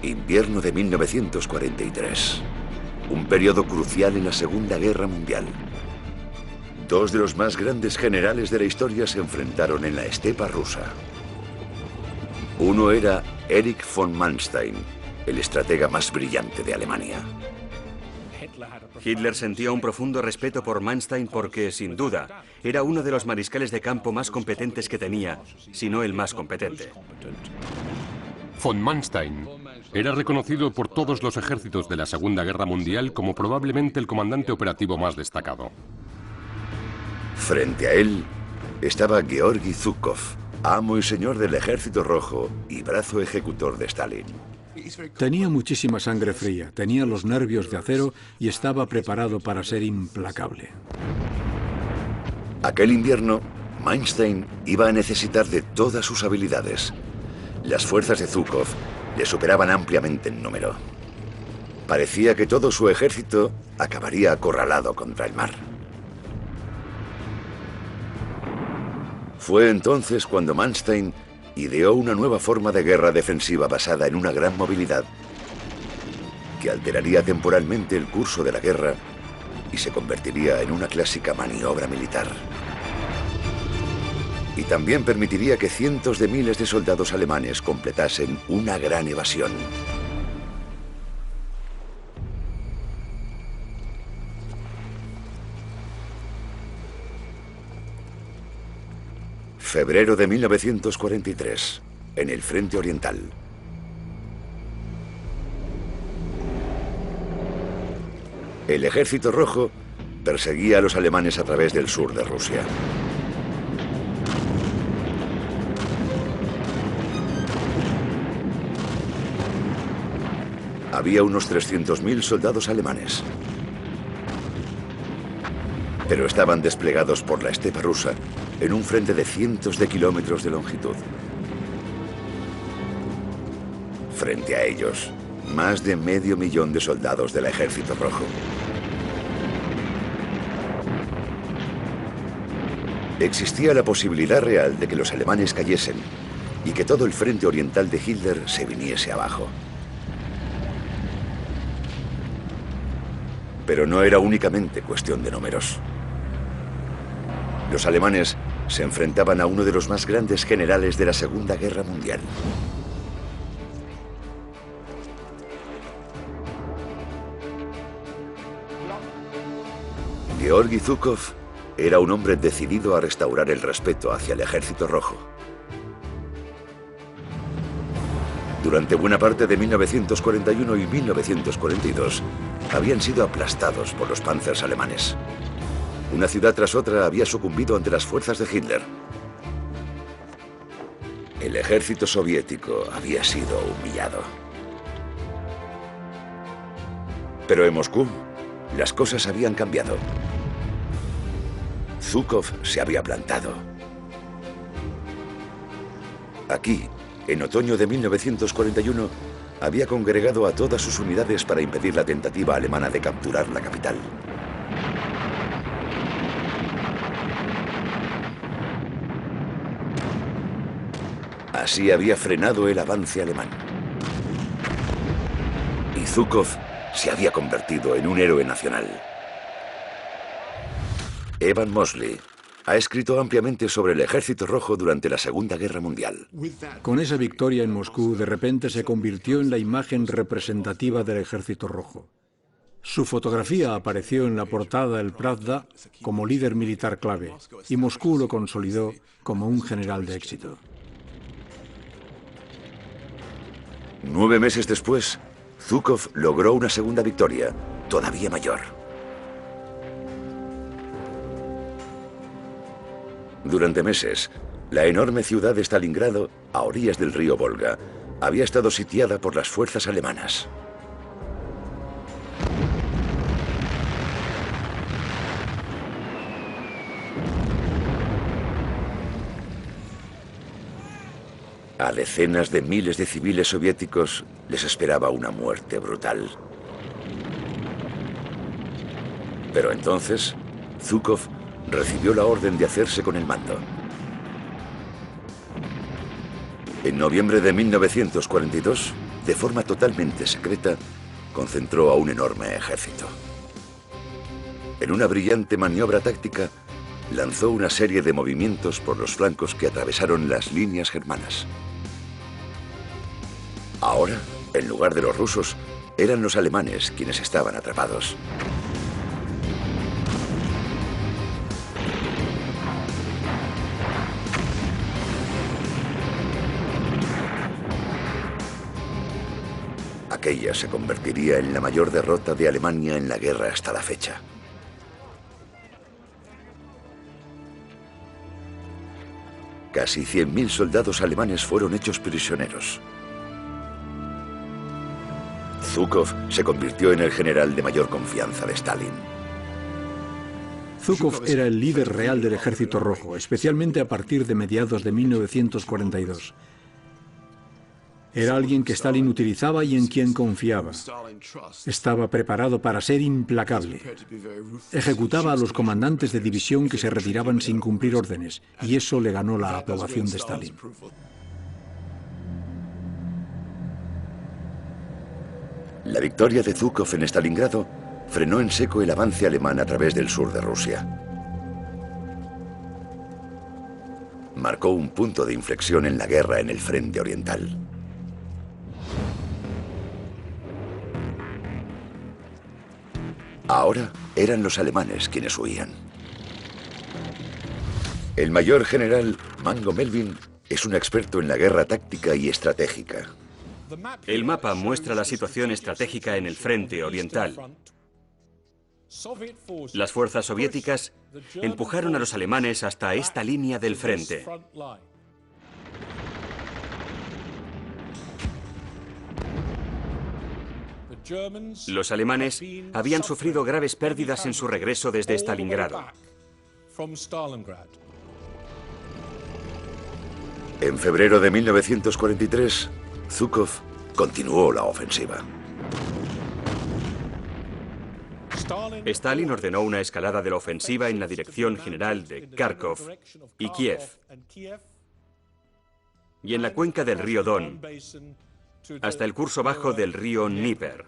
Invierno de 1943. Un periodo crucial en la Segunda Guerra Mundial. Dos de los más grandes generales de la historia se enfrentaron en la estepa rusa. Uno era Erich von Manstein, el estratega más brillante de Alemania. Hitler sentía un profundo respeto por Manstein porque, sin duda, era uno de los mariscales de campo más competentes que tenía, si no el más competente. Von Manstein era reconocido por todos los ejércitos de la Segunda Guerra Mundial como probablemente el comandante operativo más destacado. Frente a él estaba Georgi Zhukov, amo y señor del Ejército Rojo y brazo ejecutor de Stalin. Tenía muchísima sangre fría, tenía los nervios de acero y estaba preparado para ser implacable. Aquel invierno, Manstein iba a necesitar de todas sus habilidades. Las fuerzas de Zhukov le superaban ampliamente en número. Parecía que todo su ejército acabaría acorralado contra el mar. Fue entonces cuando Manstein ideó una nueva forma de guerra defensiva basada en una gran movilidad que alteraría temporalmente el curso de la guerra y se convertiría en una clásica maniobra militar. Y también permitiría que cientos de miles de soldados alemanes completasen una gran evasión. Febrero de 1943, en el Frente Oriental. El Ejército Rojo perseguía a los alemanes a través del sur de Rusia. Había unos 300.000 soldados alemanes, pero estaban desplegados por la estepa rusa en un frente de cientos de kilómetros de longitud. Frente a ellos, más de 500.000 de soldados del Ejército Rojo. Existía la posibilidad real de que los alemanes cayesen y que todo el frente oriental de Hitler se viniese abajo. Pero no era únicamente cuestión de números. Los alemanes se enfrentaban a uno de los más grandes generales de la Segunda Guerra Mundial. Georgi Zhukov era un hombre decidido a restaurar el respeto hacia el Ejército Rojo. Durante buena parte de 1941 y 1942, habían sido aplastados por los Panzers alemanes. Una ciudad tras otra había sucumbido ante las fuerzas de Hitler. El ejército soviético había sido humillado. Pero en Moscú, las cosas habían cambiado. Zhukov se había plantado. Aquí, en otoño de 1941, había congregado a todas sus unidades para impedir la tentativa alemana de capturar la capital. Así había frenado el avance alemán. Y Zhukov se había convertido en un héroe nacional. Evan Mosley ha escrito ampliamente sobre el Ejército Rojo durante la Segunda Guerra Mundial. Con esa victoria en Moscú, de repente se convirtió en la imagen representativa del Ejército Rojo. Su fotografía apareció en la portada del Pravda como líder militar clave, y Moscú lo consolidó como un general de éxito. 9 meses después, Zhukov logró una segunda victoria, todavía mayor. Durante meses, la enorme ciudad de Stalingrado, a orillas del río Volga, había estado sitiada por las fuerzas alemanas. A decenas de miles de civiles soviéticos les esperaba una muerte brutal. Pero entonces, Zhukov recibió la orden de hacerse con el mando. En noviembre de 1942, de forma totalmente secreta, concentró a un enorme ejército. En una brillante maniobra táctica, lanzó una serie de movimientos por los flancos que atravesaron las líneas germanas. Ahora, en lugar de los rusos, eran los alemanes quienes estaban atrapados. Aquella se convertiría en la mayor derrota de Alemania en la guerra hasta la fecha. Casi 100.000 soldados alemanes fueron hechos prisioneros. Zhukov se convirtió en el general de mayor confianza de Stalin. Zhukov era el líder real del Ejército Rojo, especialmente a partir de mediados de 1942. Era alguien que Stalin utilizaba y en quien confiaba. Estaba preparado para ser implacable. Ejecutaba a los comandantes de división que se retiraban sin cumplir órdenes, y eso le ganó la aprobación de Stalin. La victoria de Zhukov en Stalingrado frenó en seco el avance alemán a través del sur de Rusia. Marcó un punto de inflexión en la guerra en el frente oriental. Ahora eran los alemanes quienes huían. El mayor general Mango Melvin es un experto en la guerra táctica y estratégica. El mapa muestra la situación estratégica en el frente oriental. Las fuerzas soviéticas empujaron a los alemanes hasta esta línea del frente. Los alemanes habían sufrido graves pérdidas en su regreso desde Stalingrado. En febrero de 1943, Zhukov continuó la ofensiva. Stalin ordenó una escalada de la ofensiva en la dirección general de Kharkov y Kiev, y en la cuenca del río Don, hasta el curso bajo del río Dnieper.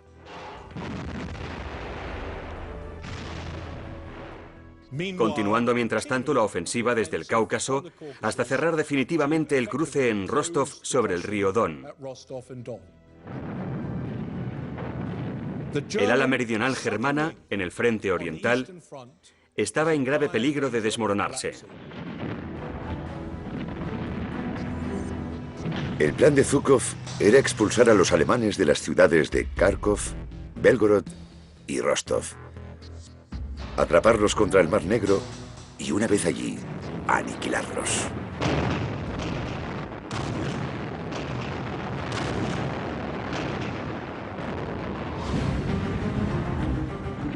Continuando mientras tanto la ofensiva desde el Cáucaso hasta cerrar definitivamente el cruce en Rostov sobre el río Don. El ala meridional germana, en el frente oriental, estaba en grave peligro de desmoronarse. El plan de Zhukov era expulsar a los alemanes de las ciudades de Kharkov, Belgorod y Rostov, atraparlos contra el Mar Negro y, una vez allí, aniquilarlos.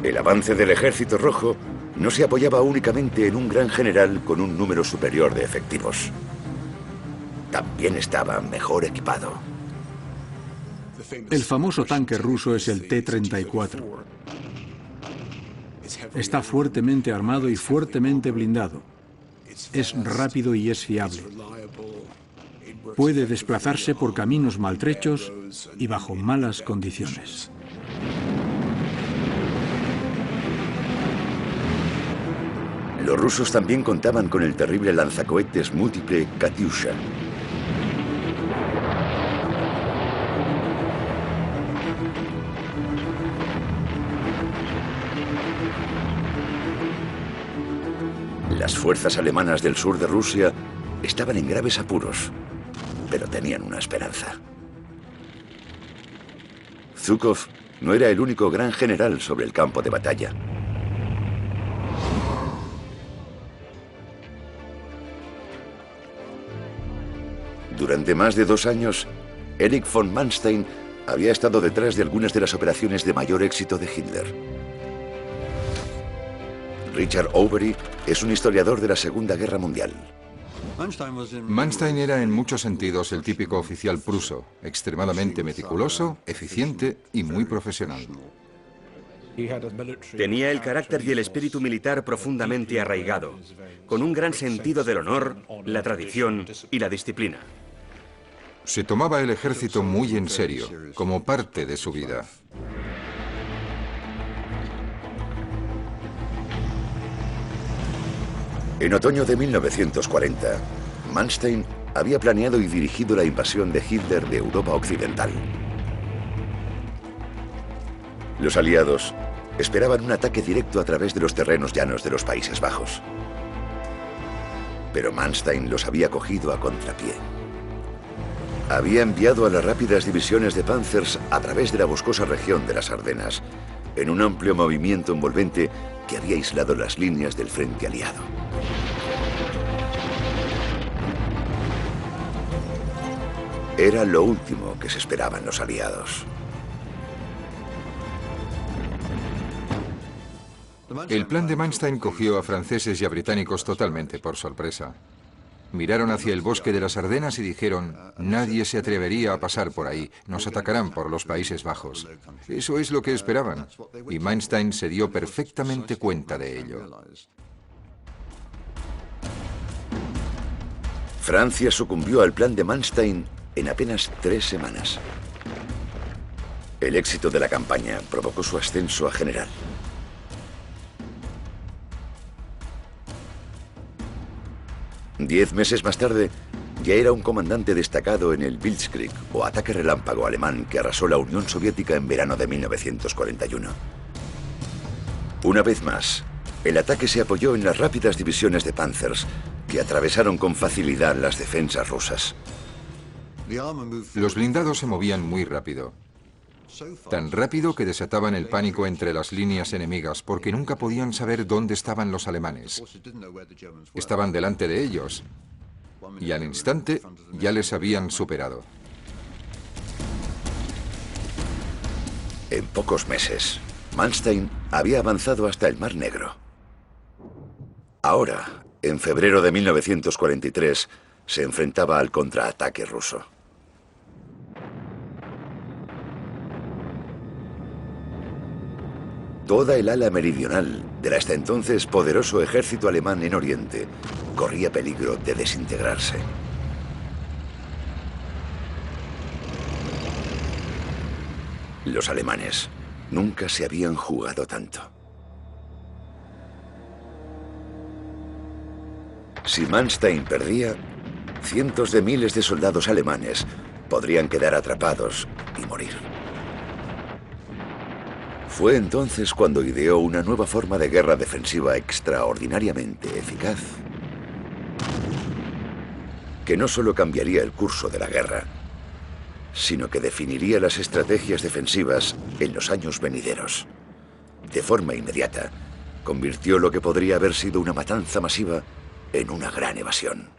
El avance del Ejército Rojo no se apoyaba únicamente en un gran general con un número superior de efectivos. También estaba mejor equipado. El famoso tanque ruso es el T-34. Está fuertemente armado y fuertemente blindado. Es rápido y es fiable. Puede desplazarse por caminos maltrechos y bajo malas condiciones. Los rusos también contaban con el terrible lanzacohetes múltiple Katyusha. Las fuerzas alemanas del sur de Rusia estaban en graves apuros, pero tenían una esperanza. Zhukov no era el único gran general sobre el campo de batalla. Durante más de 2 años, Erich von Manstein había estado detrás de algunas de las operaciones de mayor éxito de Hitler. Richard Overy es un historiador de la Segunda Guerra Mundial. Manstein era en muchos sentidos el típico oficial pruso, extremadamente meticuloso, eficiente y muy profesional. Tenía el carácter y el espíritu militar profundamente arraigado, con un gran sentido del honor, la tradición y la disciplina. Se tomaba el ejército muy en serio, como parte de su vida. En otoño de 1940, Manstein había planeado y dirigido la invasión de Hitler de Europa Occidental. Los aliados esperaban un ataque directo a través de los terrenos llanos de los Países Bajos. Pero Manstein los había cogido a contrapié. Había enviado a las rápidas divisiones de Panzers a través de la boscosa región de las Ardenas, en un amplio movimiento envolvente que había aislado las líneas del frente aliado. Era lo último que se esperaban los aliados. El plan de Manstein cogió a franceses y a británicos totalmente por sorpresa. Miraron hacia el bosque de las Ardenas y dijeron: nadie se atrevería a pasar por ahí, nos atacarán por los Países Bajos. Eso es lo que esperaban, y Manstein se dio perfectamente cuenta de ello. Francia sucumbió al plan de Manstein en apenas 3 semanas. El éxito de la campaña provocó su ascenso a general. Diez meses más tarde, ya era un comandante destacado en el Blitzkrieg, o ataque relámpago alemán que arrasó la Unión Soviética en verano de 1941. Una vez más, el ataque se apoyó en las rápidas divisiones de Panzers, que atravesaron con facilidad las defensas rusas. Los blindados se movían muy rápido. Tan rápido que desataban el pánico entre las líneas enemigas porque nunca podían saber dónde estaban los alemanes. Estaban delante de ellos y al instante ya les habían superado. En pocos meses, Manstein había avanzado hasta el Mar Negro. Ahora, en febrero de 1943, se enfrentaba al contraataque ruso. Toda el ala meridional del hasta entonces poderoso ejército alemán en Oriente corría peligro de desintegrarse. Los alemanes nunca se habían jugado tanto. Si Manstein perdía, cientos de miles de soldados alemanes podrían quedar atrapados y morir. Fue entonces cuando ideó una nueva forma de guerra defensiva extraordinariamente eficaz, que no solo cambiaría el curso de la guerra, sino que definiría las estrategias defensivas en los años venideros. De forma inmediata, convirtió lo que podría haber sido una matanza masiva en una gran evasión.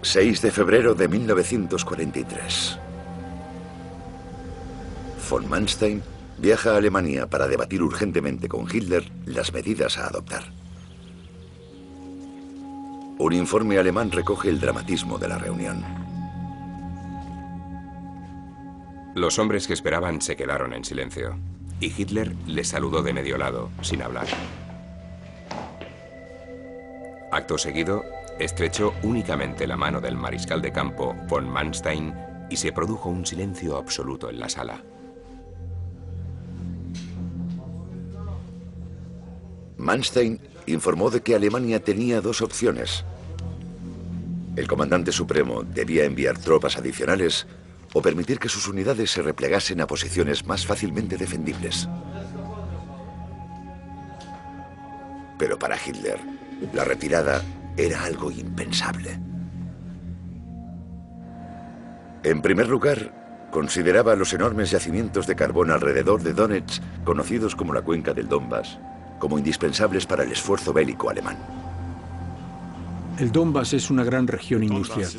...6 de febrero de 1943. Von Manstein viaja a Alemania para debatir urgentemente con Hitler las medidas a adoptar. Un informe alemán recoge el dramatismo de la reunión. Los hombres que esperaban se quedaron en silencio, y Hitler les saludó de medio lado, sin hablar. Acto seguido, estrechó únicamente la mano del mariscal de campo, von Manstein, y se produjo un silencio absoluto en la sala. Manstein informó de que Alemania tenía 2 opciones. El comandante supremo debía enviar tropas adicionales o permitir que sus unidades se replegasen a posiciones más fácilmente defendibles. Pero para Hitler, la retirada era algo impensable. En primer lugar, consideraba los enormes yacimientos de carbón alrededor de Donetsk, conocidos como la cuenca del Donbass, como indispensables para el esfuerzo bélico alemán. El Donbass es una gran región industrial.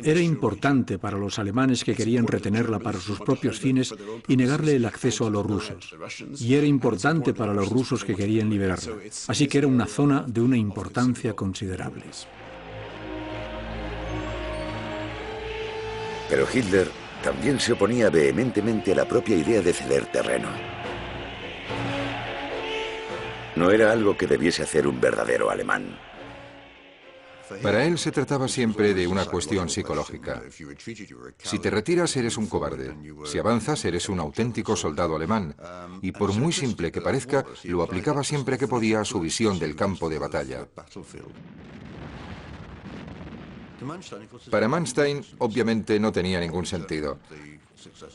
Era importante para los alemanes que querían retenerla para sus propios fines y negarle el acceso a los rusos. Y era importante para los rusos que querían liberarla. Así que era una zona de una importancia considerable. Pero Hitler también se oponía vehementemente a la propia idea de ceder terreno. No era algo que debiese hacer un verdadero alemán. Para él se trataba siempre de una cuestión psicológica. Si te retiras eres un cobarde, si avanzas eres un auténtico soldado alemán, y por muy simple que parezca, lo aplicaba siempre que podía a su visión del campo de batalla. Para Manstein, obviamente, no tenía ningún sentido.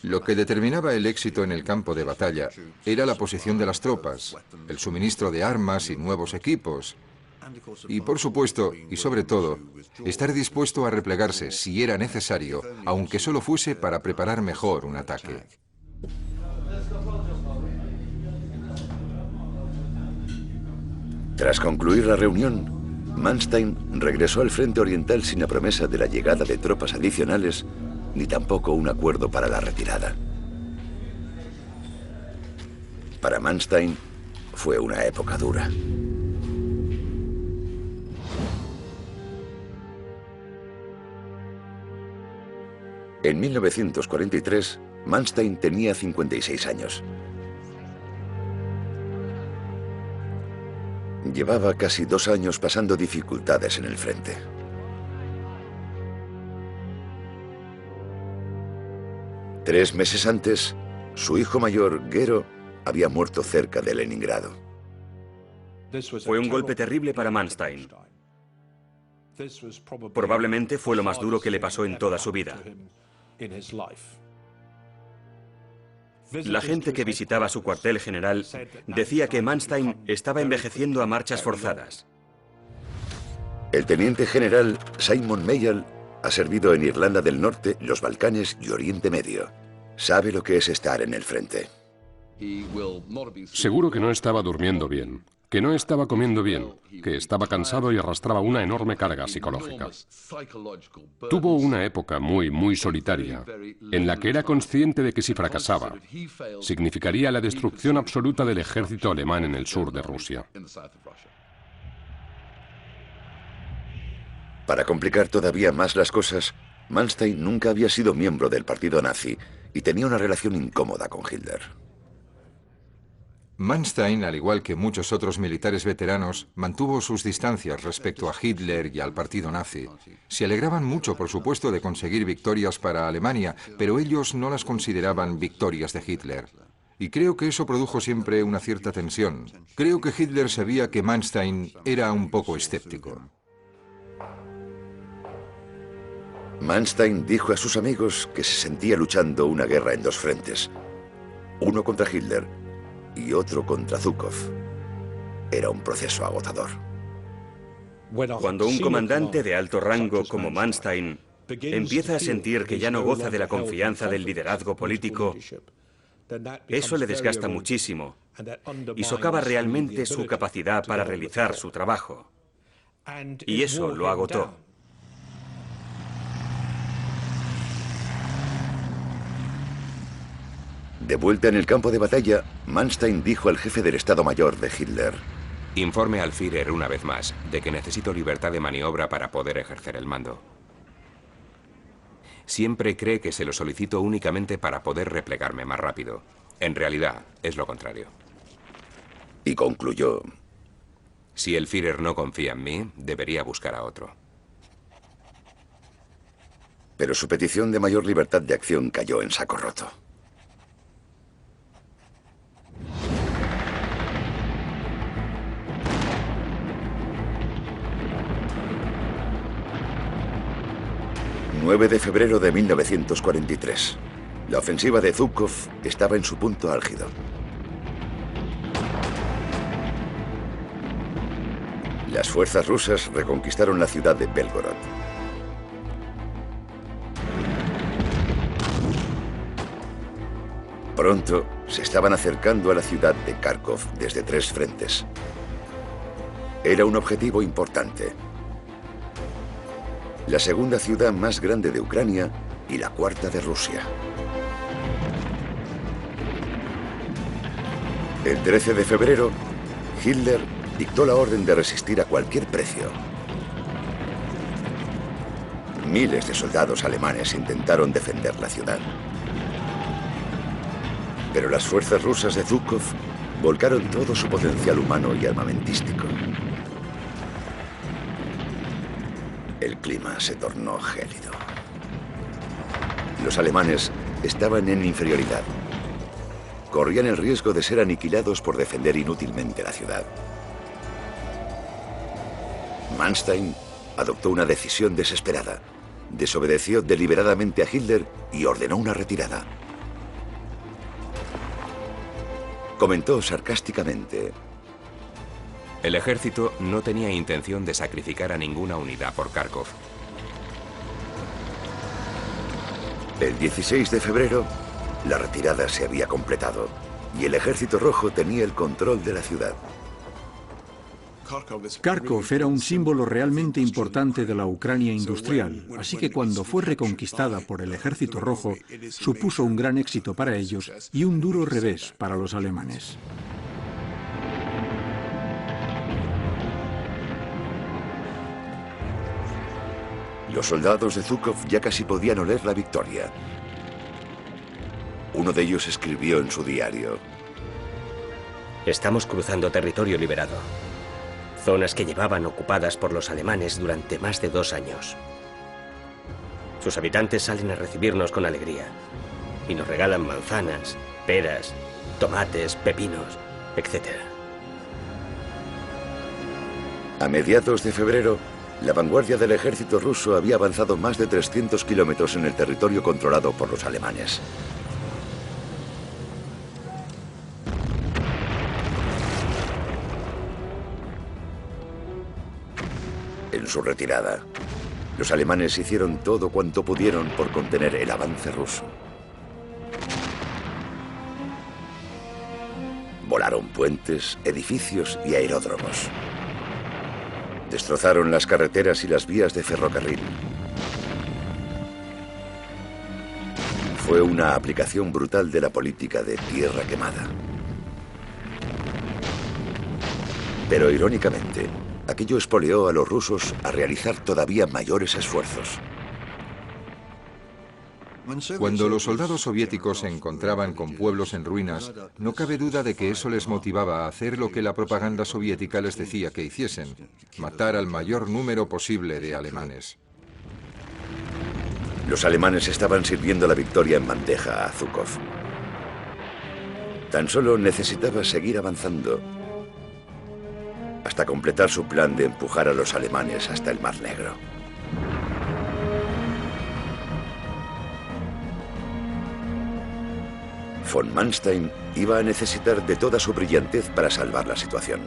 Lo que determinaba el éxito en el campo de batalla era la posición de las tropas, el suministro de armas y nuevos equipos, y por supuesto, y sobre todo, estar dispuesto a replegarse si era necesario, aunque solo fuese para preparar mejor un ataque. Tras concluir la reunión, Manstein regresó al frente oriental sin la promesa de la llegada de tropas adicionales, ni tampoco un acuerdo para la retirada. Para Manstein fue una época dura. En 1943, Manstein tenía 56 años. Llevaba casi 2 años pasando dificultades en el frente. Tres meses antes, su hijo mayor, Gero, había muerto cerca de Leningrado. Fue un golpe terrible para Manstein. Probablemente fue lo más duro que le pasó en toda su vida. La gente que visitaba su cuartel general decía que Manstein estaba envejeciendo a marchas forzadas. El teniente general Simon Mayall ha servido en Irlanda del Norte, los Balcanes y Oriente Medio. Sabe lo que es estar en el frente. Seguro que no estaba durmiendo bien, que no estaba comiendo bien, que estaba cansado y arrastraba una enorme carga psicológica. Tuvo una época muy solitaria, en la que era consciente de que si fracasaba, significaría la destrucción absoluta del ejército alemán en el sur de Rusia. Para complicar todavía más las cosas, Manstein nunca había sido miembro del partido nazi y tenía una relación incómoda con Hitler. Manstein, al igual que muchos otros militares veteranos, mantuvo sus distancias respecto a Hitler y al partido nazi. Se alegraban mucho, por supuesto, de conseguir victorias para Alemania, pero ellos no las consideraban victorias de Hitler. Y creo que eso produjo siempre una cierta tensión. Creo que Hitler sabía que Manstein era un poco escéptico. Manstein dijo a sus amigos que se sentía luchando una guerra en 2 frentes. Uno contra Hitler y otro contra Zhukov. Era un proceso agotador. Cuando un comandante de alto rango como Manstein empieza a sentir que ya no goza de la confianza del liderazgo político, eso le desgasta muchísimo y socava realmente su capacidad para realizar su trabajo. Y eso lo agotó. De vuelta en el campo de batalla, Manstein dijo al jefe del Estado Mayor de Hitler: Informe al Führer una vez más de que necesito libertad de maniobra para poder ejercer el mando. Siempre cree que se lo solicito únicamente para poder replegarme más rápido. En realidad, es lo contrario. Y concluyó: Si el Führer no confía en mí, debería buscar a otro. Pero su petición de mayor libertad de acción cayó en saco roto. El 9 de febrero de 1943. La ofensiva de Zhukov estaba en su punto álgido. Las fuerzas rusas reconquistaron la ciudad de Belgorod. Pronto se estaban acercando a la ciudad de Kharkov desde 3 frentes. Era un objetivo importante. La segunda ciudad más grande de Ucrania y la 4ª de Rusia. El 13 de febrero, Hitler dictó la orden de resistir a cualquier precio. Miles de soldados alemanes intentaron defender la ciudad. Pero las fuerzas rusas de Zhukov volcaron todo su potencial humano y armamentístico. El clima se tornó gélido. Los alemanes estaban en inferioridad. Corrían el riesgo de ser aniquilados por defender inútilmente la ciudad. Manstein adoptó una decisión desesperada. Desobedeció deliberadamente a Hitler y ordenó una retirada. Comentó sarcásticamente: el ejército no tenía intención de sacrificar a ninguna unidad por Kharkov. El 16 de febrero, la retirada se había completado y el Ejército Rojo tenía el control de la ciudad. Kharkov era un símbolo realmente importante de la Ucrania industrial, así que cuando fue reconquistada por el Ejército Rojo, supuso un gran éxito para ellos y un duro revés para los alemanes. Los soldados de Zhukov ya casi podían oler la victoria. Uno de ellos escribió en su diario: estamos cruzando territorio liberado. Zonas que llevaban ocupadas por los alemanes durante más de 2 años. Sus habitantes salen a recibirnos con alegría y nos regalan manzanas, peras, tomates, pepinos, etc. A mediados de febrero, la vanguardia del ejército ruso había avanzado más de 300 kilómetros en el territorio controlado por los alemanes. En su retirada, los alemanes hicieron todo cuanto pudieron por contener el avance ruso. Volaron puentes, edificios y aeródromos. Destrozaron las carreteras y las vías de ferrocarril. Fue una aplicación brutal de la política de tierra quemada. Pero irónicamente, aquello espoleó a los rusos a realizar todavía mayores esfuerzos. Cuando los soldados soviéticos se encontraban con pueblos en ruinas, no cabe duda de que eso les motivaba a hacer lo que la propaganda soviética les decía que hiciesen: matar al mayor número posible de alemanes. Los alemanes estaban sirviendo la victoria en bandeja a Zhukov. Tan solo necesitaba seguir avanzando hasta completar su plan de empujar a los alemanes hasta el Mar Negro. Von Manstein iba a necesitar de toda su brillantez para salvar la situación.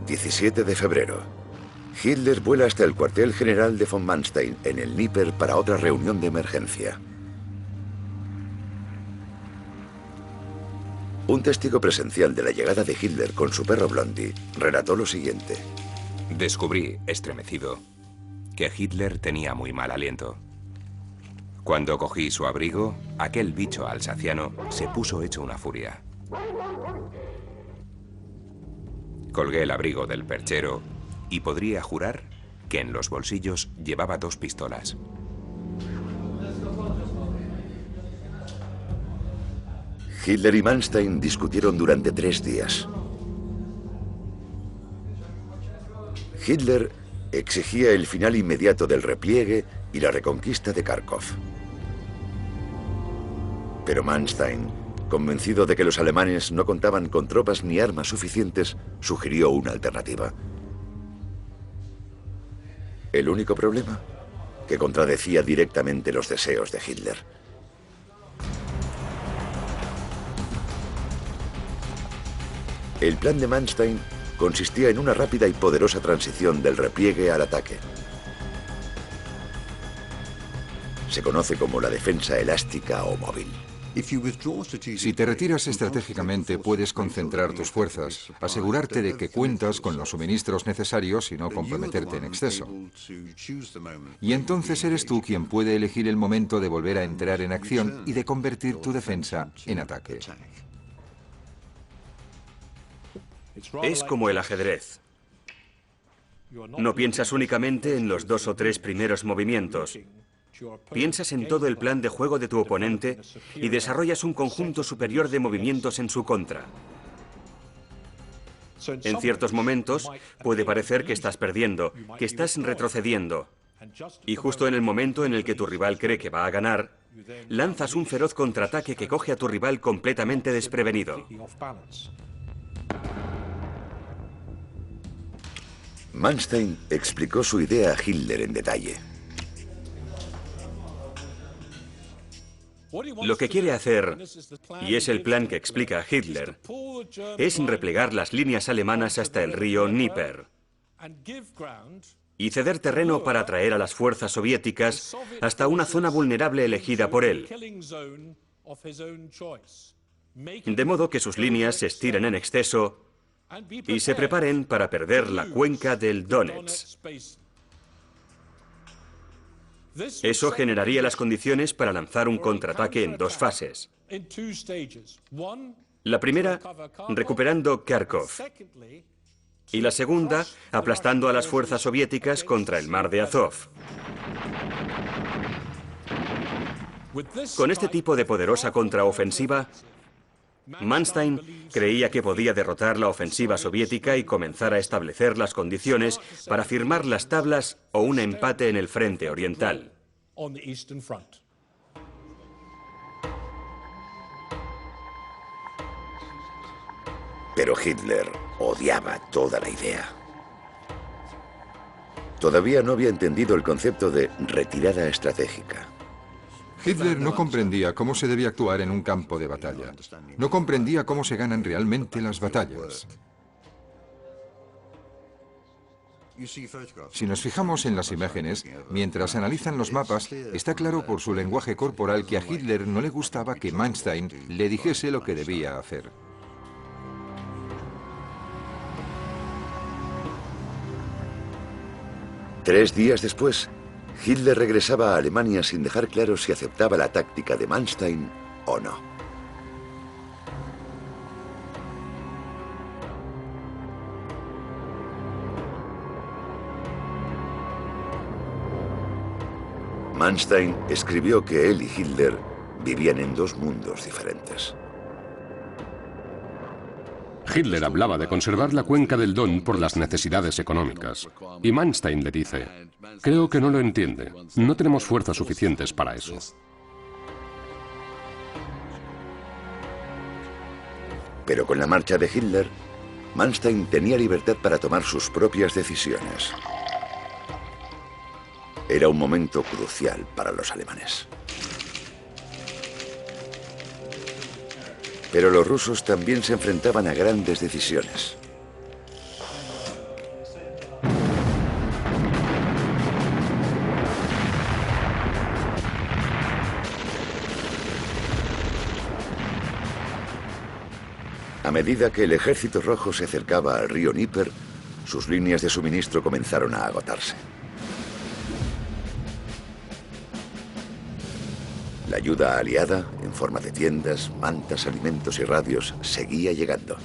...17 de febrero... Hitler vuela hasta el cuartel general de von Manstein en el Dnieper para otra reunión de emergencia. Un testigo presencial de la llegada de Hitler con su perro Blondie relató lo siguiente: descubrí, estremecido, que Hitler tenía muy mal aliento. Cuando cogí su abrigo, aquel bicho alsaciano se puso hecho una furia. Colgué el abrigo del perchero y podría jurar que en los bolsillos llevaba 2 pistolas. Hitler y Manstein discutieron durante 3 días. Hitler exigía el final inmediato del repliegue y la reconquista de Kharkov. Pero Manstein, convencido de que los alemanes no contaban con tropas ni armas suficientes, sugirió una alternativa. El único problema, que contradecía directamente los deseos de Hitler. El plan de Manstein consistía en una rápida y poderosa transición del repliegue al ataque. Se conoce como la defensa elástica o móvil. Si te retiras estratégicamente, puedes concentrar tus fuerzas, asegurarte de que cuentas con los suministros necesarios y no comprometerte en exceso. Y entonces eres tú quien puede elegir el momento de volver a entrar en acción y de convertir tu defensa en ataque. Es como el ajedrez. No piensas únicamente en los 2 o 3 primeros movimientos. Piensas en todo el plan de juego de tu oponente y desarrollas un conjunto superior de movimientos en su contra. En ciertos momentos puede parecer que estás perdiendo, que estás retrocediendo. Y justo en el momento en el que tu rival cree que va a ganar, lanzas un feroz contraataque que coge a tu rival completamente desprevenido. Manstein explicó su idea a Hitler en detalle. Lo que quiere hacer, y es el plan que explica Hitler, es replegar las líneas alemanas hasta el río Dnieper y ceder terreno para atraer a las fuerzas soviéticas hasta una zona vulnerable elegida por él, de modo que sus líneas se estiren en exceso y se preparen para perder la cuenca del Donetsk. Eso generaría las condiciones para lanzar un contraataque en 2 fases. La primera, recuperando Kharkov. Y la segunda, aplastando a las fuerzas soviéticas contra el mar de Azov. Con este tipo de poderosa contraofensiva, Manstein creía que podía derrotar la ofensiva soviética y comenzar a establecer las condiciones para firmar las tablas o un empate en el frente oriental. Pero Hitler odiaba toda la idea. Todavía no había entendido el concepto de retirada estratégica. Hitler no comprendía cómo se debía actuar en un campo de batalla. No comprendía cómo se ganan realmente las batallas. Si nos fijamos en las imágenes, mientras analizan los mapas, está claro por su lenguaje corporal que a Hitler no le gustaba que Manstein le dijese lo que debía hacer. Tres días después, Hitler regresaba a Alemania sin dejar claro si aceptaba la táctica de Manstein o no. Manstein escribió que él y Hitler vivían en 2 mundos diferentes. Hitler hablaba de conservar la cuenca del Don por las necesidades económicas. Y Manstein le dice, creo que no lo entiende. No tenemos fuerzas suficientes para eso. Pero con la marcha de Hitler, Manstein tenía libertad para tomar sus propias decisiones. Era un momento crucial para los alemanes. Pero los rusos también se enfrentaban a grandes decisiones. A medida que el Ejército Rojo se acercaba al río Dnieper, sus líneas de suministro comenzaron a agotarse. La ayuda aliada, en forma de tiendas, mantas, alimentos y radios, seguía llegando.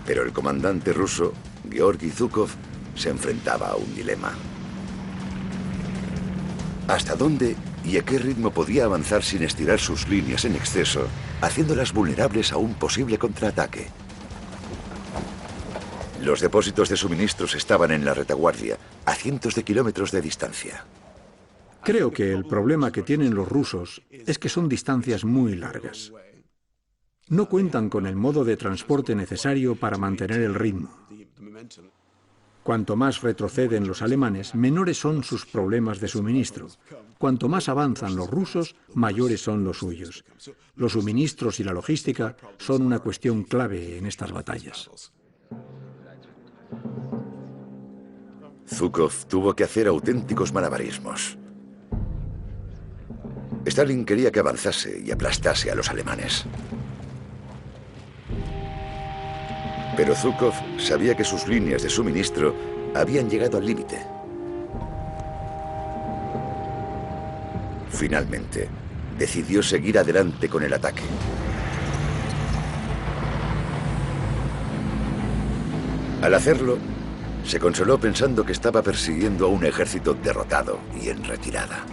Pero el comandante ruso, Georgi Zhukov, se enfrentaba a un dilema. ¿Hasta dónde y a qué ritmo podía avanzar sin estirar sus líneas en exceso, haciéndolas vulnerables a un posible contraataque? Los depósitos de suministros estaban en la retaguardia, a cientos de kilómetros de distancia. Creo que el problema que tienen los rusos es que son distancias muy largas. No cuentan con el modo de transporte necesario para mantener el ritmo. Cuanto más retroceden los alemanes, menores son sus problemas de suministro. Cuanto más avanzan los rusos, mayores son los suyos. Los suministros y la logística son una cuestión clave en estas batallas. Zhukov tuvo que hacer auténticos malabarismos. Stalin quería que avanzase y aplastase a los alemanes. Pero Zhukov sabía que sus líneas de suministro habían llegado al límite. Finalmente, decidió seguir adelante con el ataque. Al hacerlo, se consoló pensando que estaba persiguiendo a un ejército derrotado y en retirada.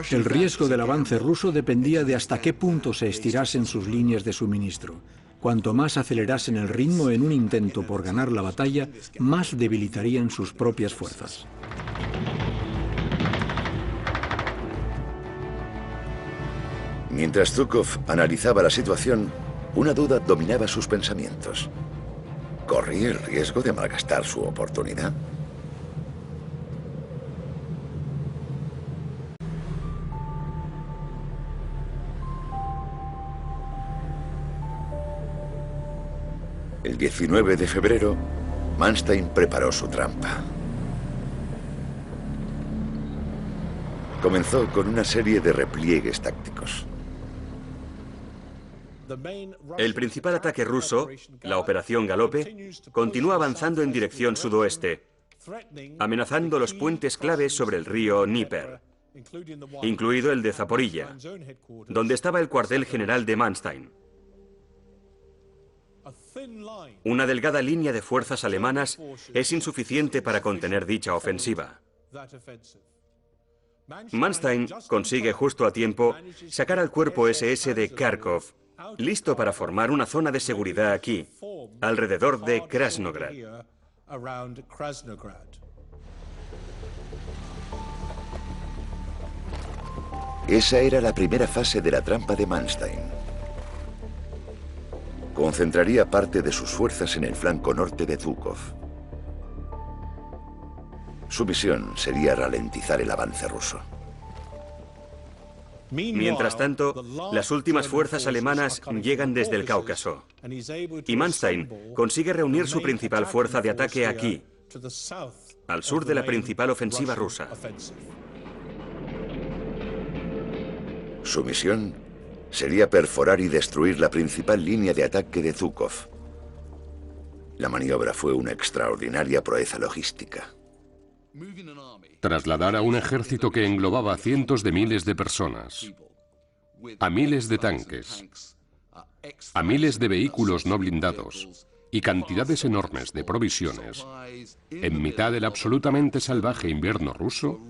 El riesgo del avance ruso dependía de hasta qué punto se estirasen sus líneas de suministro. Cuanto más acelerasen el ritmo en un intento por ganar la batalla, más debilitarían sus propias fuerzas. Mientras Zhukov analizaba la situación, una duda dominaba sus pensamientos. ¿Corría el riesgo de malgastar su oportunidad? El 19 de febrero, Manstein preparó su trampa. Comenzó con una serie de repliegues tácticos. El principal ataque ruso, la Operación Galope, continúa avanzando en dirección sudoeste, amenazando los puentes claves sobre el río Dnieper, incluido el de Zaporilla, donde estaba el cuartel general de Manstein. Una delgada línea de fuerzas alemanas es insuficiente para contener dicha ofensiva. Manstein consigue justo a tiempo sacar al cuerpo SS de Kharkov, listo para formar una zona de seguridad aquí, alrededor de Krasnograd. Esa era la primera fase de la trampa de Manstein. Concentraría parte de sus fuerzas en el flanco norte de Zhukov. Su misión sería ralentizar el avance ruso. Mientras tanto, las últimas fuerzas alemanas llegan desde el Cáucaso, y Manstein consigue reunir su principal fuerza de ataque aquí, al sur de la principal ofensiva rusa. Su misión sería perforar y destruir la principal línea de ataque de Zhukov. La maniobra fue una extraordinaria proeza logística. Trasladar a un ejército que englobaba cientos de miles de personas, a miles de tanques, a miles de vehículos no blindados y cantidades enormes de provisiones en mitad del absolutamente salvaje invierno ruso,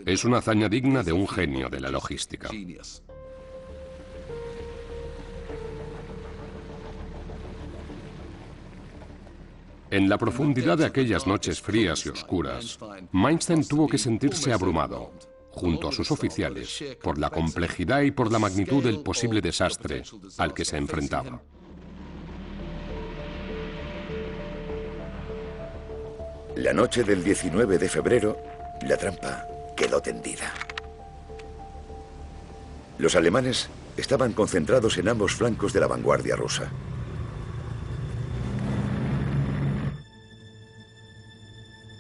es una hazaña digna de un genio de la logística. En la profundidad de aquellas noches frías y oscuras, Manstein tuvo que sentirse abrumado, junto a sus oficiales, por la complejidad y por la magnitud del posible desastre al que se enfrentaba. La noche del 19 de febrero, la trampa quedó tendida. Los alemanes estaban concentrados en ambos flancos de la vanguardia rusa.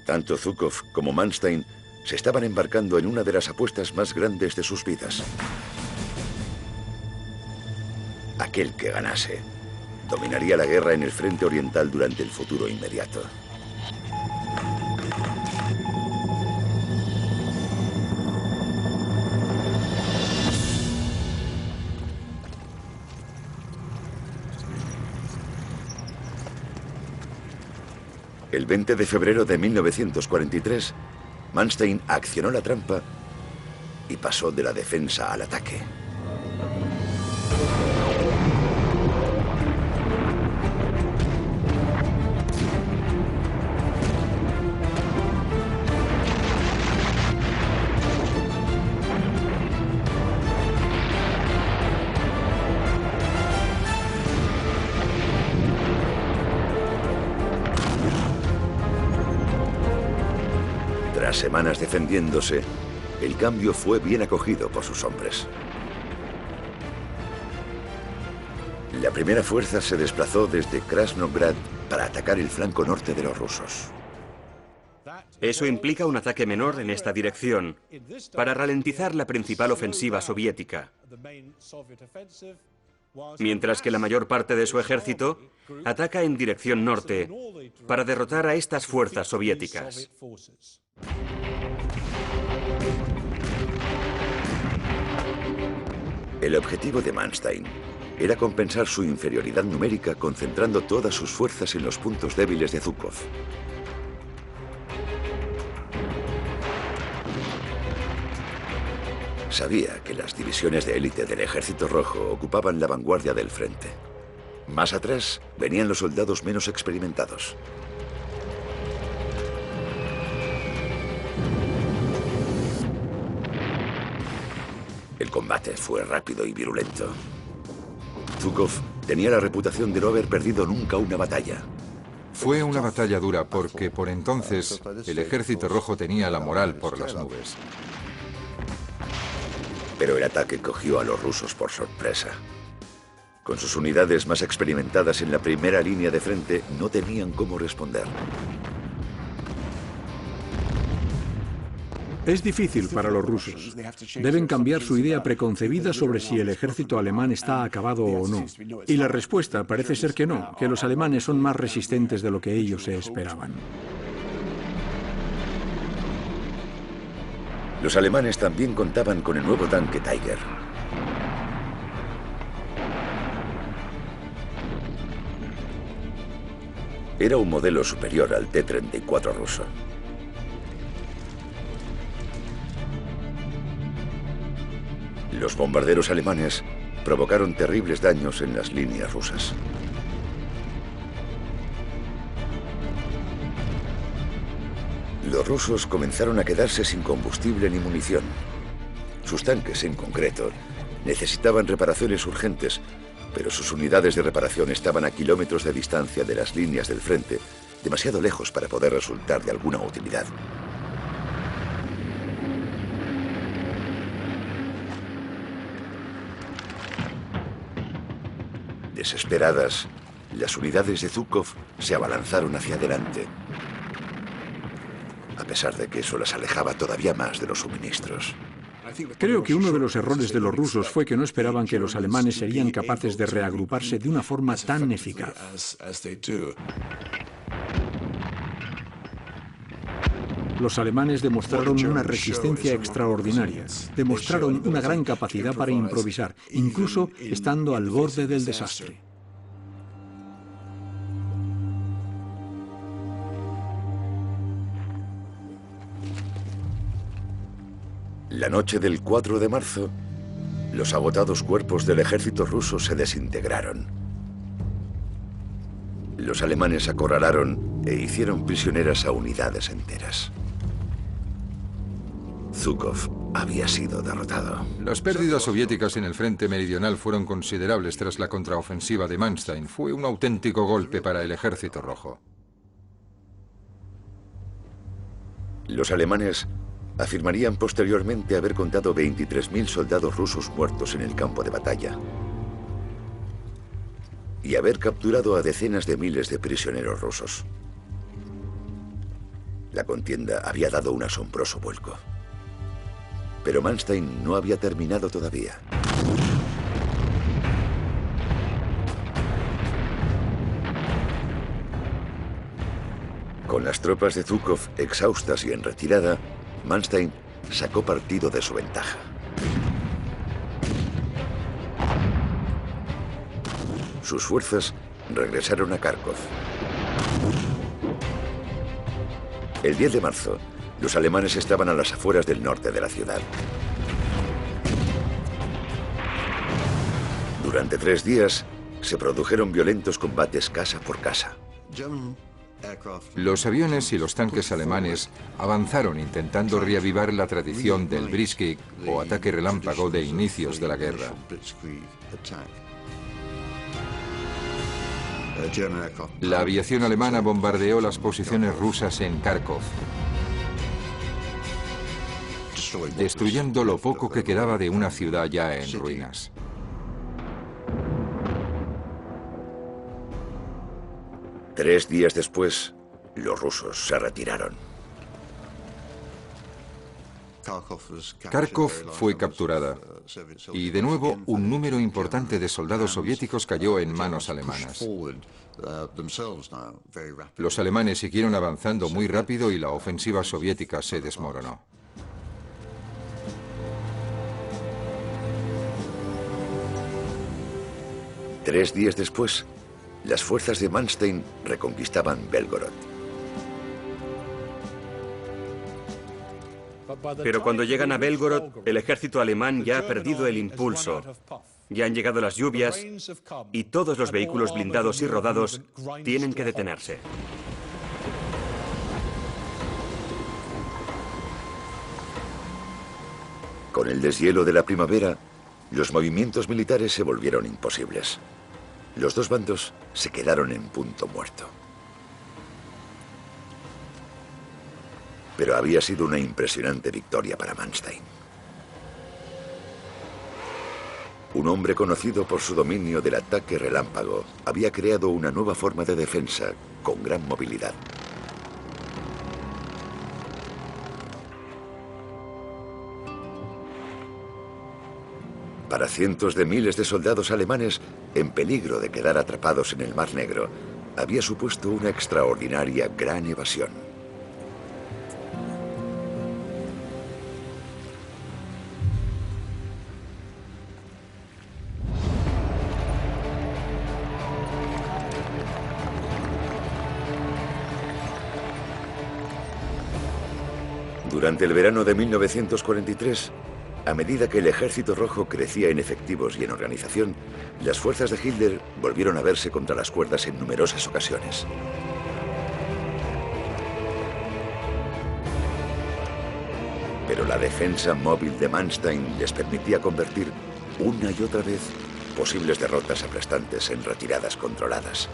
Tanto Zhukov como Manstein se estaban embarcando en una de las apuestas más grandes de sus vidas. Aquel que ganase dominaría la guerra en el frente oriental durante el futuro inmediato. El 20 de febrero de 1943, Manstein accionó la trampa y pasó de la defensa al ataque. Tras semanas defendiéndose, el cambio fue bien acogido por sus hombres. La primera fuerza se desplazó desde Krasnograd para atacar el flanco norte de los rusos. Eso implica un ataque menor en esta dirección, para ralentizar la principal ofensiva soviética, mientras que la mayor parte de su ejército ataca en dirección norte, para derrotar a estas fuerzas soviéticas. El objetivo de Manstein era compensar su inferioridad numérica concentrando todas sus fuerzas en los puntos débiles de Zhukov. Sabía que las divisiones de élite del Ejército Rojo ocupaban la vanguardia del frente. Más atrás venían los soldados menos experimentados. El combate fue rápido y virulento. Zhukov tenía la reputación de no haber perdido nunca una batalla. Fue una batalla dura porque por entonces el Ejército Rojo tenía la moral por las nubes. Pero el ataque cogió a los rusos por sorpresa. Con sus unidades más experimentadas en la primera línea de frente, no tenían cómo responder. Es difícil para los rusos. Deben cambiar su idea preconcebida sobre si el ejército alemán está acabado o no. Y la respuesta parece ser que no, que los alemanes son más resistentes de lo que ellos se esperaban. Los alemanes también contaban con el nuevo tanque Tiger. Era un modelo superior al T-34 ruso. Los bombarderos alemanes provocaron terribles daños en las líneas rusas. Los rusos comenzaron a quedarse sin combustible ni munición. Sus tanques, en concreto, necesitaban reparaciones urgentes, pero sus unidades de reparación estaban a kilómetros de distancia de las líneas del frente, demasiado lejos para poder resultar de alguna utilidad. Desesperadas, las unidades de Zhukov se abalanzaron hacia adelante, a pesar de que eso las alejaba todavía más de los suministros. Creo que uno de los errores de los rusos fue que no esperaban que los alemanes serían capaces de reagruparse de una forma tan eficaz. Los alemanes demostraron una resistencia extraordinaria, demostraron una gran capacidad para improvisar, incluso estando al borde del desastre. La noche del 4 de marzo, los agotados cuerpos del ejército ruso se desintegraron. Los alemanes acorralaron e hicieron prisioneras a unidades enteras. Zhukov había sido derrotado. Las pérdidas soviéticas en el frente meridional fueron considerables tras la contraofensiva de Manstein. Fue un auténtico golpe para el Ejército Rojo. Los alemanes afirmarían posteriormente haber contado 23.000 soldados rusos muertos en el campo de batalla y haber capturado a decenas de miles de prisioneros rusos. La contienda había dado un asombroso vuelco. Pero Manstein no había terminado todavía. Con las tropas de Zhukov exhaustas y en retirada, Manstein sacó partido de su ventaja. Sus fuerzas regresaron a Kharkov. El 10 de marzo, los alemanes estaban a las afueras del norte de la ciudad. Durante 3 días, se produjeron violentos combates casa por casa. Los aviones y los tanques alemanes avanzaron intentando reavivar la tradición del Blitzkrieg o ataque relámpago de inicios de la guerra. La aviación alemana bombardeó las posiciones rusas en Kharkov, destruyendo lo poco que quedaba de una ciudad ya en ruinas. Tres días después, los rusos se retiraron. Kharkov fue capturada y de nuevo un número importante de soldados soviéticos cayó en manos alemanas. Los alemanes siguieron avanzando muy rápido y la ofensiva soviética se desmoronó. 3 días después, las fuerzas de Manstein reconquistaban Belgorod. Pero cuando llegan a Belgorod, el ejército alemán ya ha perdido el impulso. Ya han llegado las lluvias y todos los vehículos blindados y rodados tienen que detenerse. Con el deshielo de la primavera, los movimientos militares se volvieron imposibles. Los dos bandos se quedaron en punto muerto. Pero había sido una impresionante victoria para Manstein. Un hombre conocido por su dominio del ataque relámpago había creado una nueva forma de defensa con gran movilidad. Para cientos de miles de soldados alemanes en peligro de quedar atrapados en el Mar Negro, había supuesto una extraordinaria gran evasión. Durante el verano de 1943, a medida que el Ejército Rojo crecía en efectivos y en organización, las fuerzas de Hitler volvieron a verse contra las cuerdas en numerosas ocasiones. Pero la defensa móvil de Manstein les permitía convertir una y otra vez posibles derrotas aplastantes en retiradas controladas.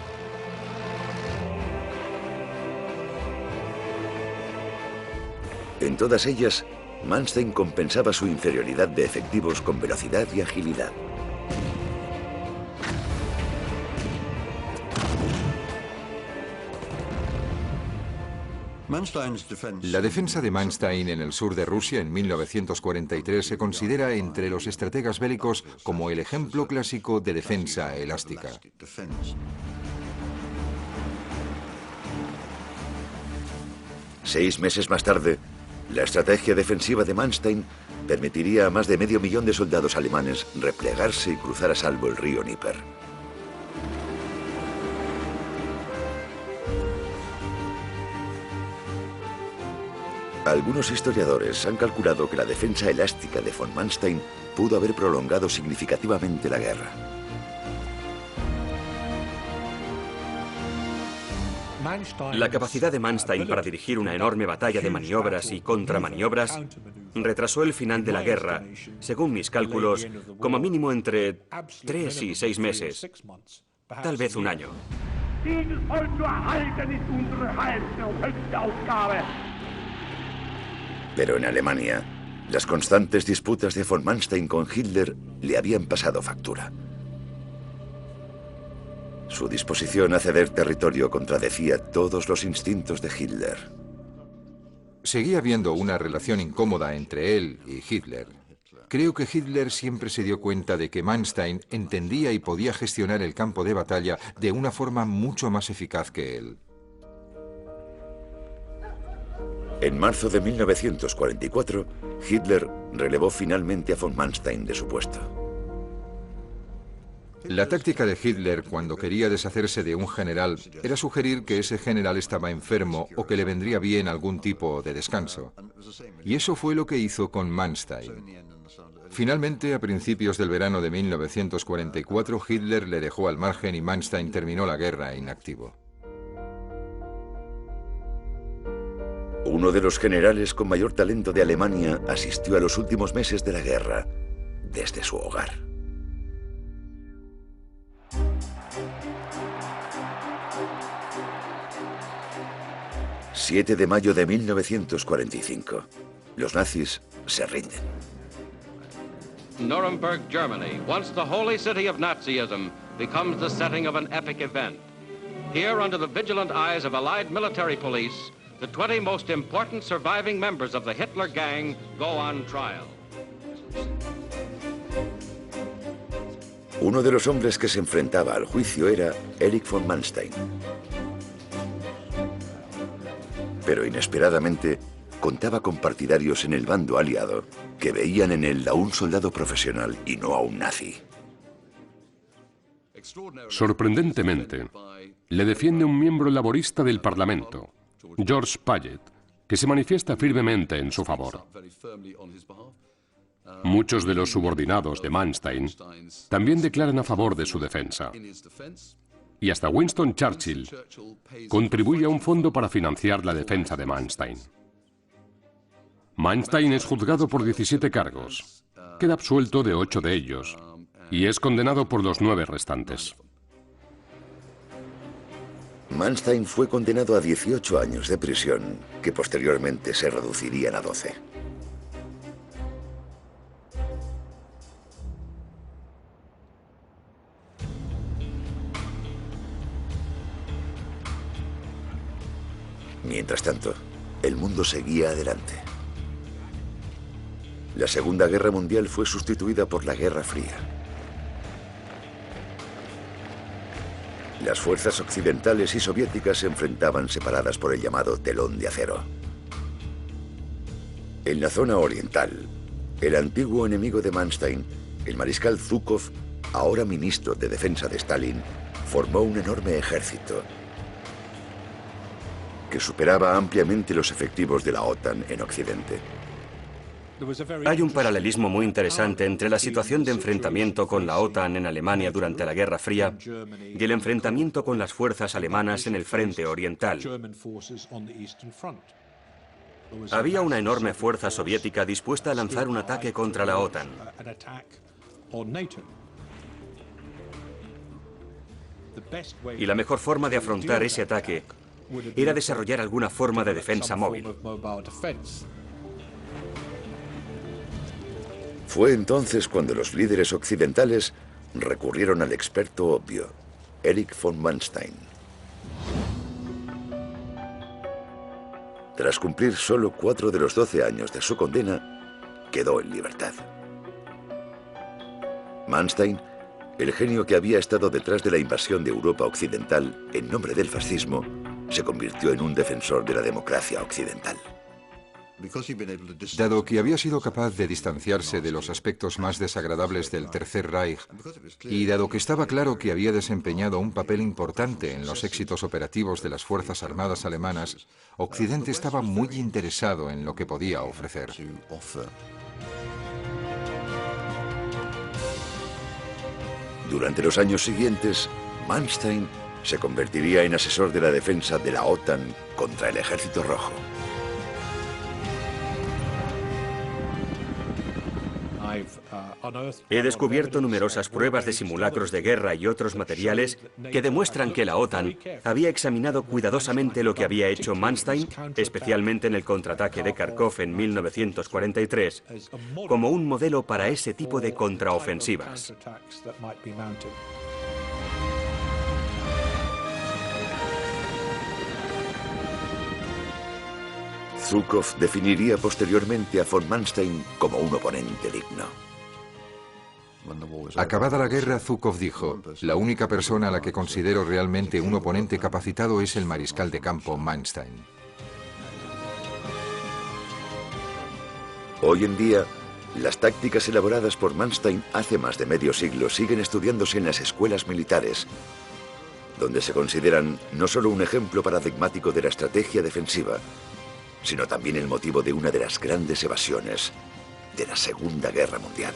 En todas ellas, Manstein compensaba su inferioridad de efectivos con velocidad y agilidad. La defensa de Manstein en el sur de Rusia en 1943 se considera entre los estrategas bélicos como el ejemplo clásico de defensa elástica. Seis meses más tarde, la estrategia defensiva de Manstein permitiría a más de 500.000 de soldados alemanes replegarse y cruzar a salvo el río Dnieper. Algunos historiadores han calculado que la defensa elástica de von Manstein pudo haber prolongado significativamente la guerra. La capacidad de Manstein para dirigir una enorme batalla de maniobras y contramaniobras retrasó el final de la guerra, según mis cálculos, como mínimo entre 3 y 6 meses, tal vez un año. Pero en Alemania, las constantes disputas de von Manstein con Hitler le habían pasado factura. Su disposición a ceder territorio contradecía todos los instintos de Hitler. Seguía habiendo una relación incómoda entre él y Hitler. Creo que Hitler siempre se dio cuenta de que Manstein entendía y podía gestionar el campo de batalla de una forma mucho más eficaz que él. En marzo de 1944, Hitler relevó finalmente a von Manstein de su puesto. La táctica de Hitler cuando quería deshacerse de un general era sugerir que ese general estaba enfermo o que le vendría bien algún tipo de descanso. Y eso fue lo que hizo con Manstein. Finalmente, a principios del verano de 1944, Hitler le dejó al margen y Manstein terminó la guerra inactivo. Uno de los generales con mayor talento de Alemania asistió a los últimos meses de la guerra desde su hogar. 7 de mayo de 1945. Los nazis se rinden. Nuremberg, Germany, once the holy city of Nazism, becomes the setting of an epic event. Here, under the vigilant eyes of Allied military police, the 20 most important surviving members of the Hitler Gang go on trial. Uno de los hombres que se enfrentaba al juicio era Erich von Manstein. Pero inesperadamente contaba con partidarios en el bando aliado que veían en él a un soldado profesional y no a un nazi. Sorprendentemente, le defiende un miembro laborista del Parlamento, George Paget, que se manifiesta firmemente en su favor. Muchos de los subordinados de Manstein también declaran a favor de su defensa. Y hasta Winston Churchill contribuye a un fondo para financiar la defensa de Manstein. Manstein es juzgado por 17 cargos, queda absuelto de 8 de ellos y es condenado por los 9 restantes. Manstein fue condenado a 18 años de prisión, que posteriormente se reducirían a 12. Mientras tanto, el mundo seguía adelante. La Segunda Guerra Mundial fue sustituida por la Guerra Fría. Las fuerzas occidentales y soviéticas se enfrentaban separadas por el llamado telón de acero. En la zona oriental, el antiguo enemigo de Manstein, el mariscal Zhukov, ahora ministro de Defensa de Stalin, formó un enorme ejército que superaba ampliamente los efectivos de la OTAN en Occidente. Hay un paralelismo muy interesante entre la situación de enfrentamiento con la OTAN en Alemania durante la Guerra Fría y el enfrentamiento con las fuerzas alemanas en el frente oriental. Había una enorme fuerza soviética dispuesta a lanzar un ataque contra la OTAN. Y la mejor forma de afrontar ese ataque era desarrollar alguna forma de defensa móvil. Fue entonces cuando los líderes occidentales recurrieron al experto obvio, Erich von Manstein. Tras cumplir solo 4 de los 12 años de su condena, quedó en libertad. Manstein, el genio que había estado detrás de la invasión de Europa Occidental en nombre del fascismo, se convirtió en un defensor de la democracia occidental. Dado que había sido capaz de distanciarse de los aspectos más desagradables del Tercer Reich, y dado que estaba claro que había desempeñado un papel importante en los éxitos operativos de las Fuerzas Armadas alemanas, Occidente estaba muy interesado en lo que podía ofrecer. Durante los años siguientes, Manstein se convertiría en asesor de la defensa de la OTAN contra el Ejército Rojo. He descubierto numerosas pruebas de simulacros de guerra y otros materiales que demuestran que la OTAN había examinado cuidadosamente lo que había hecho Manstein, especialmente en el contraataque de Kharkov en 1943, como un modelo para ese tipo de contraofensivas. Zhukov definiría posteriormente a von Manstein como un oponente digno. Acabada la guerra, Zhukov dijo: la única persona a la que considero realmente un oponente capacitado es el mariscal de campo Manstein. Hoy en día, las tácticas elaboradas por Manstein hace más de medio siglo siguen estudiándose en las escuelas militares, donde se consideran no solo un ejemplo paradigmático de la estrategia defensiva, sino también el motivo de una de las grandes evasiones de la Segunda Guerra Mundial.